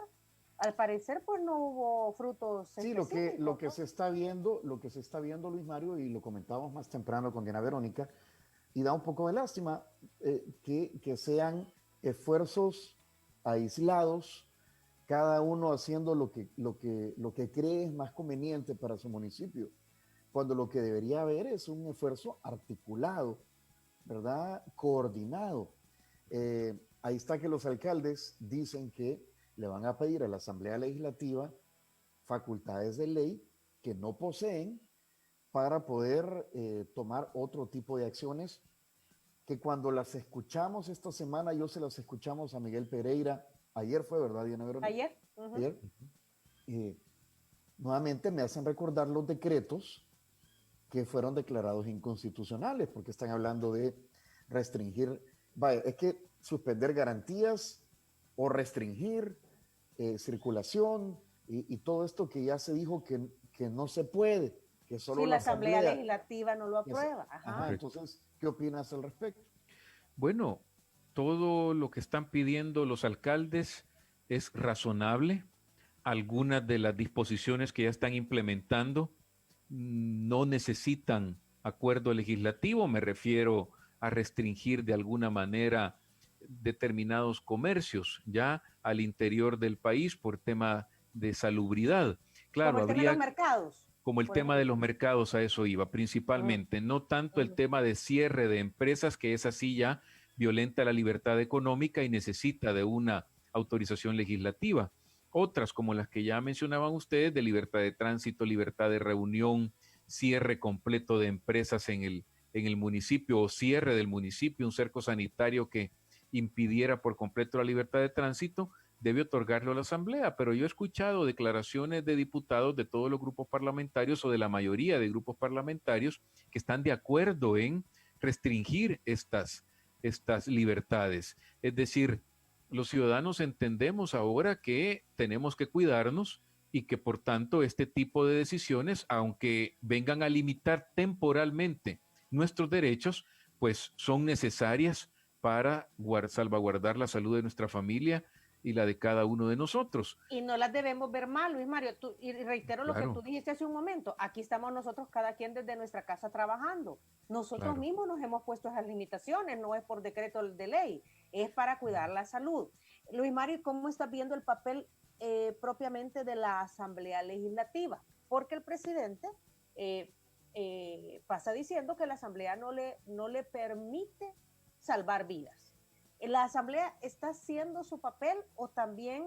pues no hubo frutos Sí, específicos, lo que ¿no? se está viendo, Luis Mario, y lo comentábamos más temprano con Diana Verónica, y da un poco de lástima que sean esfuerzos aislados, cada uno haciendo lo que cree es más conveniente para su municipio, cuando lo que debería haber es un esfuerzo articulado, ¿verdad? Coordinado. Ahí está que los alcaldes dicen que le van a pedir a la Asamblea Legislativa facultades de ley que no poseen para poder tomar otro tipo de acciones que cuando las escuchamos esta semana, yo se las escuchamos a Miguel Pereira, ayer fue, ¿verdad, Diana Verónica? Ayer. Ayer. Nuevamente me hacen recordar los decretos que fueron declarados inconstitucionales, porque están hablando de restringir, vaya, es que suspender garantías o restringir circulación y todo esto que ya se dijo que no se puede, que solo Si la Asamblea Legislativa no lo aprueba. Ajá, entonces, ¿qué opinas al respecto? Bueno, todo lo que están pidiendo los alcaldes es razonable. Algunas de las disposiciones que ya están implementando no necesitan acuerdo legislativo, me refiero a restringir de alguna manera determinados comercios ya al interior del país por tema de salubridad. Claro, como el tema de los mercados. Como el tema de los mercados, a eso iba principalmente, no tanto el tema de cierre de empresas, que es así ya violenta la libertad económica y necesita de una autorización legislativa. Otras, como las que ya mencionaban ustedes, de libertad de tránsito, libertad de reunión, cierre completo de empresas en el municipio o cierre del municipio, un cerco sanitario que impidiera por completo la libertad de tránsito, debe otorgarlo a la Asamblea. Pero yo he escuchado declaraciones de diputados de todos los grupos parlamentarios o de la mayoría de grupos parlamentarios que están de acuerdo en restringir estas libertades. Es decir, los ciudadanos entendemos ahora que tenemos que cuidarnos y que por tanto este tipo de decisiones, aunque vengan a limitar temporalmente nuestros derechos, pues son necesarias para salvaguardar la salud de nuestra familia y la de cada uno de nosotros. Y no las debemos ver mal, Luis Mario. Y reitero lo que tú dijiste hace un momento. Aquí estamos nosotros, cada quien desde nuestra casa trabajando. Nosotros mismos nos hemos puesto esas limitaciones, no es por decreto de ley, es para cuidar la salud. Luis Mario, ¿cómo estás viendo el papel propiamente de la Asamblea Legislativa? Porque el presidente pasa diciendo que la Asamblea no le permite salvar vidas. ¿La Asamblea está haciendo su papel o también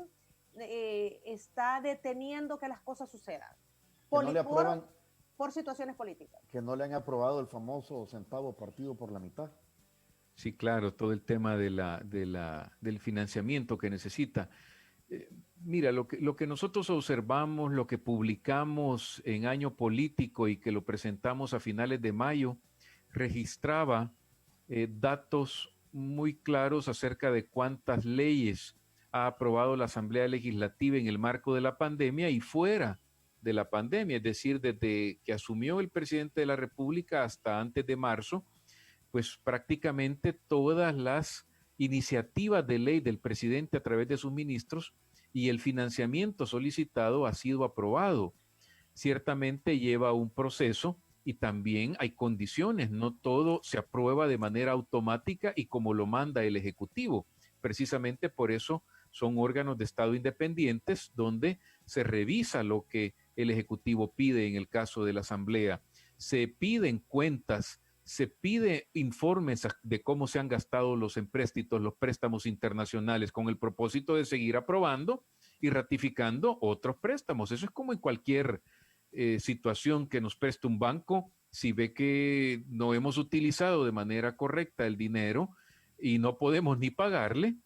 está deteniendo que las cosas sucedan? Por situaciones políticas. Que no le han aprobado el famoso centavo partido por la mitad. Sí, claro, todo el tema del financiamiento que necesita. Mira, lo que nosotros observamos, lo que publicamos en Año Político y que lo presentamos a finales de mayo, registraba datos muy claros acerca de cuántas leyes ha aprobado la Asamblea Legislativa en el marco de la pandemia y fuera de la pandemia, es decir, desde que asumió el presidente de la República hasta antes de marzo, pues prácticamente todas las iniciativas de ley del presidente a través de sus ministros y el financiamiento solicitado ha sido aprobado. Ciertamente lleva un proceso y también hay condiciones, no todo se aprueba de manera automática y como lo manda el Ejecutivo. Precisamente por eso son órganos de Estado independientes donde se revisa lo que el Ejecutivo pide en el caso de la Asamblea. Se piden cuentas, se pide informes de cómo se han gastado los empréstitos, los préstamos internacionales con el propósito de seguir aprobando y ratificando otros préstamos. Eso es como en cualquier situación que nos preste un banco. Si ve que no hemos utilizado de manera correcta el dinero y no podemos ni pagarle,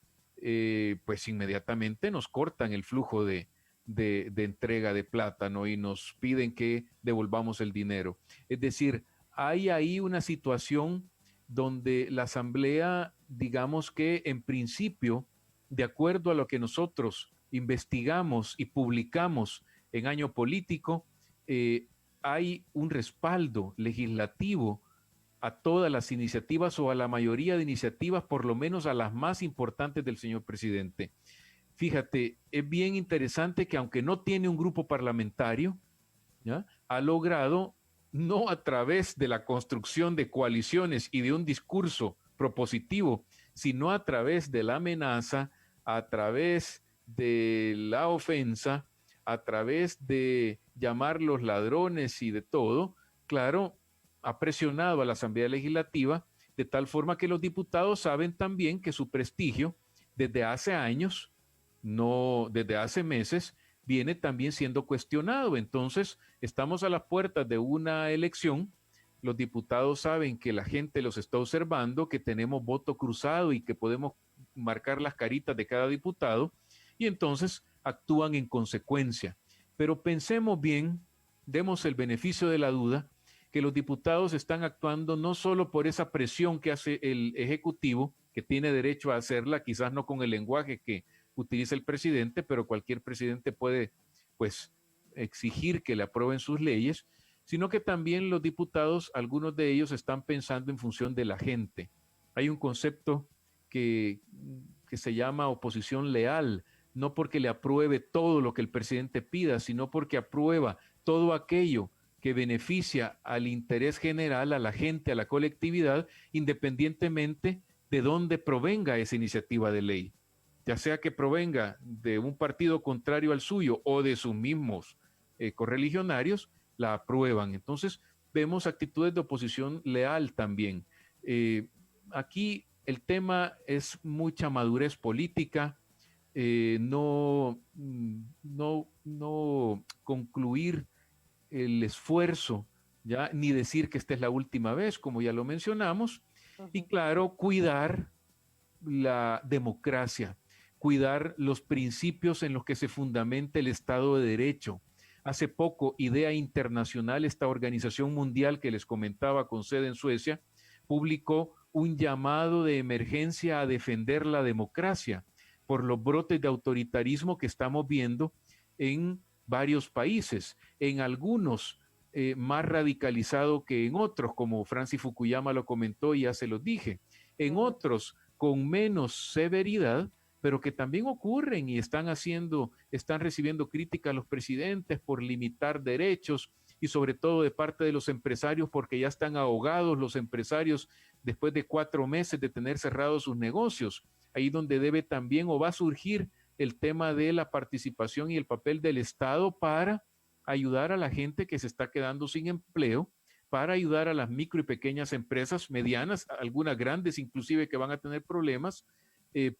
pues inmediatamente nos cortan el flujo de entrega de plátano y nos piden que devolvamos el dinero. Es decir, hay ahí una situación donde la Asamblea, digamos que en principio, de acuerdo a lo que nosotros investigamos y publicamos en Año Político, hay un respaldo legislativo a todas las iniciativas o a la mayoría de iniciativas, por lo menos a las más importantes del señor presidente. Fíjate, es bien interesante que aunque no tiene un grupo parlamentario, ¿ya?, ha logrado, no a través de la construcción de coaliciones y de un discurso propositivo, sino a través de la amenaza, a través de la ofensa, a través de llamarlos ladrones y de todo, claro, ha presionado a la Asamblea Legislativa de tal forma que los diputados saben también que su prestigio desde hace años, no desde hace meses, viene también siendo cuestionado. Entonces, estamos a las puertas de una elección. Los diputados saben que la gente los está observando, que tenemos voto cruzado y que podemos marcar las caritas de cada diputado, y entonces actúan en consecuencia. Pero pensemos bien, demos el beneficio de la duda, que los diputados están actuando no solo por esa presión que hace el Ejecutivo, que tiene derecho a hacerla, quizás no con el lenguaje que utiliza el presidente, pero cualquier presidente puede, pues, exigir que le aprueben sus leyes, sino que también los diputados, algunos de ellos están pensando en función de la gente. Hay un concepto que se llama oposición leal, no porque le apruebe todo lo que el presidente pida, sino porque aprueba todo aquello que beneficia al interés general, a la gente, a la colectividad, independientemente de dónde provenga esa iniciativa de ley, ya sea que provenga de un partido contrario al suyo o de sus mismos correligionarios, la aprueban. Entonces, vemos actitudes de oposición leal también. Aquí el tema es mucha madurez política, no concluir el esfuerzo, ya ni decir que esta es la última vez, como ya lo mencionamos, y claro, cuidar la democracia, cuidar los principios en los que se fundamenta el Estado de Derecho. Hace poco, Idea Internacional, esta organización mundial que les comentaba con sede en Suecia, publicó un llamado de emergencia a defender la democracia por los brotes de autoritarismo que estamos viendo en varios países. En algunos más radicalizado que en otros, como Francis Fukuyama lo comentó y ya se los dije. En otros, con menos severidad, pero que también ocurren y están recibiendo críticas a los presidentes por limitar derechos y sobre todo de parte de los empresarios porque ya están ahogados los empresarios después de 4 meses de tener cerrados sus negocios. Ahí donde debe también o va a surgir el tema de la participación y el papel del Estado para ayudar a la gente que se está quedando sin empleo, para ayudar a las micro y pequeñas empresas, medianas, algunas grandes inclusive que van a tener problemas,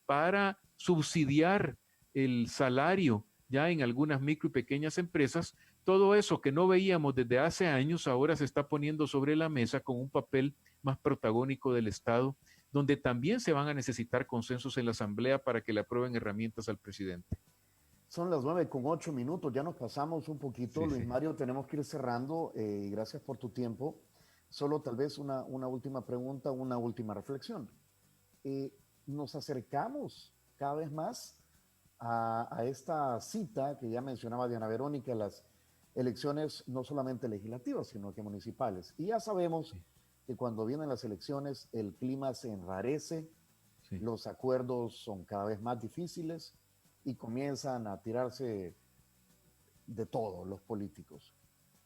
para subsidiar el salario ya en algunas micro y pequeñas empresas. Todo eso que no veíamos desde hace años ahora se está poniendo sobre la mesa con un papel más protagónico del Estado, donde también se van a necesitar consensos en la Asamblea para que le aprueben herramientas al presidente. Son las 9:08, ya nos pasamos un poquito. Sí, Luis sí. Mario, tenemos que ir cerrando. Gracias por tu tiempo. Solo tal vez una última pregunta, una última reflexión. Eh, Nos acercamos cada vez más a esta cita que ya mencionaba Diana Verónica, las elecciones no solamente legislativas, sino que municipales. Y ya sabemos Sí, que cuando vienen las elecciones el clima se enrarece, sí. los acuerdos son cada vez más difíciles y comienzan a tirarse de todo los políticos.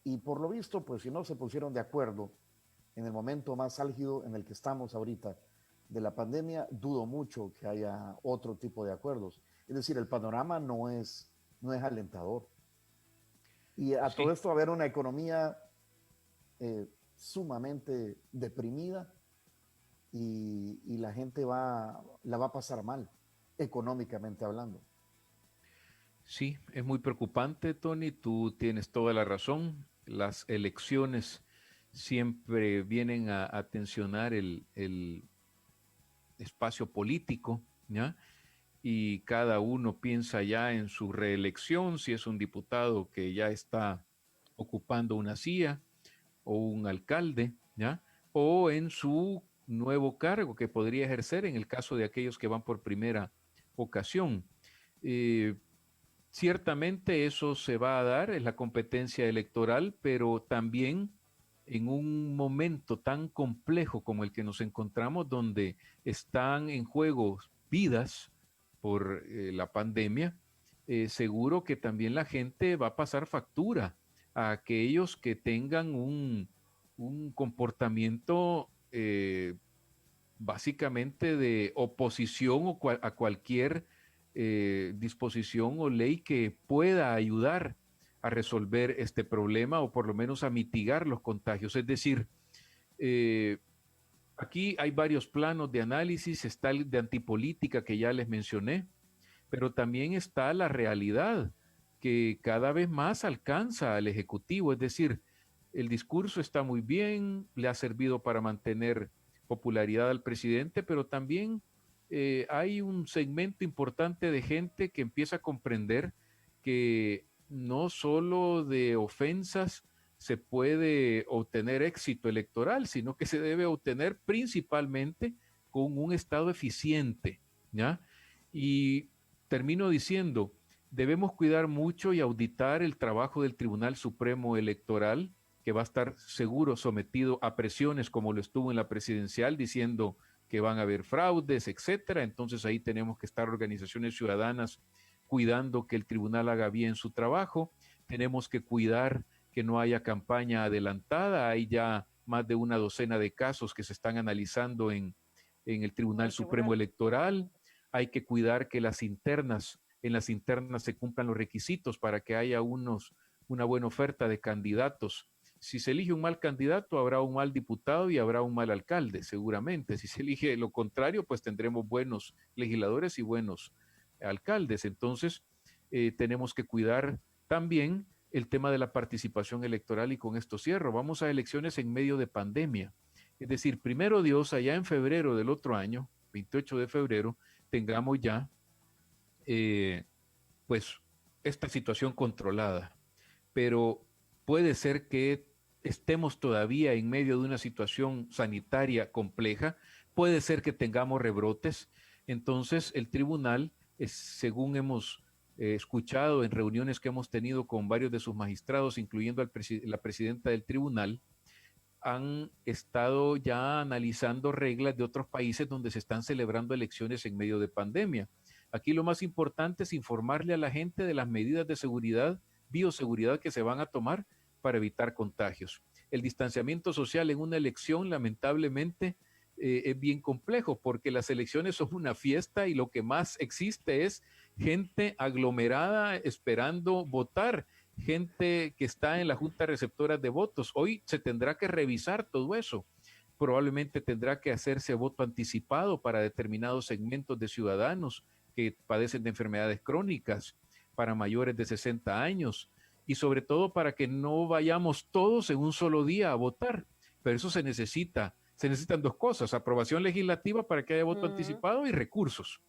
Y por lo visto, pues si no se pusieron de acuerdo en el momento más álgido en el que estamos ahorita de la pandemia, dudo mucho que haya otro tipo de acuerdos. Es decir, el panorama no es alentador. Y a todo Sí, esto va a haber una economía sumamente deprimida y la gente la va a pasar mal, económicamente hablando. sí, es muy preocupante, Tony. Tú tienes toda la razón. Las elecciones siempre vienen a tensionar el espacio político, ¿ya? Y cada uno piensa ya en su reelección, si es un diputado que ya está ocupando una silla o un alcalde, ¿ya? O en su nuevo cargo que podría ejercer en el caso de aquellos que van por primera ocasión. Eh, Ciertamente eso se va a dar, es la competencia electoral, pero también en un momento tan complejo como el que nos encontramos, donde están en juego vidas por la pandemia, seguro que también la gente va a pasar factura a aquellos que tengan un comportamiento básicamente de oposición a cualquier disposición o ley que pueda ayudar a resolver este problema o por lo menos a mitigar los contagios. Es decir, eh, aquí hay varios planos de análisis, está el de antipolítica que ya les mencioné, pero también está la realidad que cada vez más alcanza al Ejecutivo, es decir, el discurso está muy bien, le ha servido para mantener popularidad al presidente, pero también hay un segmento importante de gente que empieza a comprender que no solo de ofensas se puede obtener éxito electoral, sino que se debe obtener principalmente con un Estado eficiente, ¿ya? Y termino diciendo, debemos cuidar mucho y auditar el trabajo del Tribunal Supremo Electoral, que va a estar seguro sometido a presiones como lo estuvo en la presidencial, diciendo que van a haber fraudes, etcétera. Entonces ahí tenemos que estar organizaciones ciudadanas cuidando que el tribunal haga bien su trabajo. Tenemos que cuidar que no haya campaña adelantada. Hay ya más de una docena de casos que se están analizando en el en Tribunal el Supremo tribunal. Electoral. Hay que cuidar que en las internas se cumplan los requisitos para que haya una buena oferta de candidatos. Si se elige un mal candidato, habrá un mal diputado y habrá un mal alcalde, seguramente. Si se elige lo contrario, pues tendremos buenos legisladores y buenos alcaldes. Entonces, tenemos que cuidar también el tema de la participación electoral y con esto cierro. Vamos a elecciones en medio de pandemia. Es decir, primero Dios, allá en febrero del otro año, 28 de febrero, tengamos ya eh, pues esta situación controlada. Pero puede ser que estemos todavía en medio de una situación sanitaria compleja, puede ser que tengamos rebrotes. Entonces el tribunal, según hemos escuchado en reuniones que hemos tenido con varios de sus magistrados, incluyendo la presidenta del tribunal, han estado ya analizando reglas de otros países donde se están celebrando elecciones en medio de pandemia. Aquí lo más importante es informarle a la gente de las medidas de seguridad, bioseguridad que se van a tomar para evitar contagios. El distanciamiento social en una elección, lamentablemente, es bien complejo porque las elecciones son una fiesta y lo que más existe es gente aglomerada esperando votar, gente que está en la junta receptora de votos. Hoy se tendrá que revisar todo eso. Probablemente tendrá que hacerse voto anticipado para determinados segmentos de ciudadanos que padecen de enfermedades crónicas, para mayores de 60 años y sobre todo para que no vayamos todos en un solo día a votar. Pero eso se necesitan dos cosas: aprobación legislativa para que haya voto anticipado y recursos,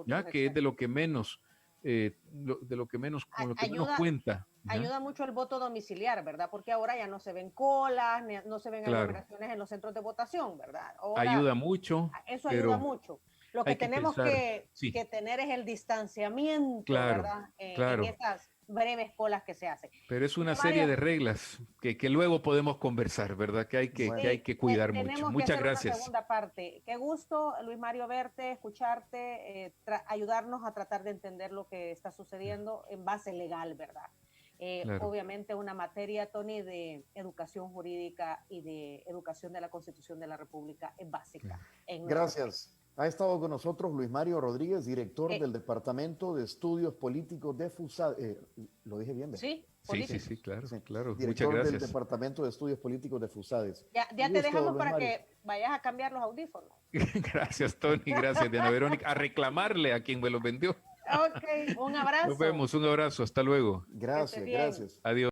ya que es de lo que menos, con lo que menos cuenta. ¿Ya? Ayuda mucho el voto domiciliar, ¿verdad? Porque ahora ya no se ven colas, no se ven aglomeraciones en los centros de votación, ¿verdad? Ahora, ayuda mucho. Eso ayuda mucho. Lo que tenemos que tener es el distanciamiento, ¿verdad? En esas breves colas que se hacen. Pero es una serie de reglas que luego podemos conversar, ¿verdad? Que hay que cuidar mucho. Muchas gracias. Una segunda parte. Qué gusto, Luis Mario, verte, escucharte, ayudarnos a tratar de entender lo que está sucediendo en base legal, ¿verdad? Obviamente una materia, Tony, de educación jurídica y de educación de la Constitución de la República es básica. Gracias. Ha estado con nosotros Luis Mario Rodríguez, director del Departamento de Estudios Políticos de FUSADES. ¿Lo dije bien? Sí, claro. Director Muchas gracias. del Departamento de Estudios Políticos de FUSADES. Ya te dejamos para que vayas a cambiar los audífonos. Gracias, Tony. Gracias, Diana Verónica. A reclamarle a quien me los vendió. Ok, un abrazo. Nos vemos, un abrazo. Hasta luego. Gracias. Adiós.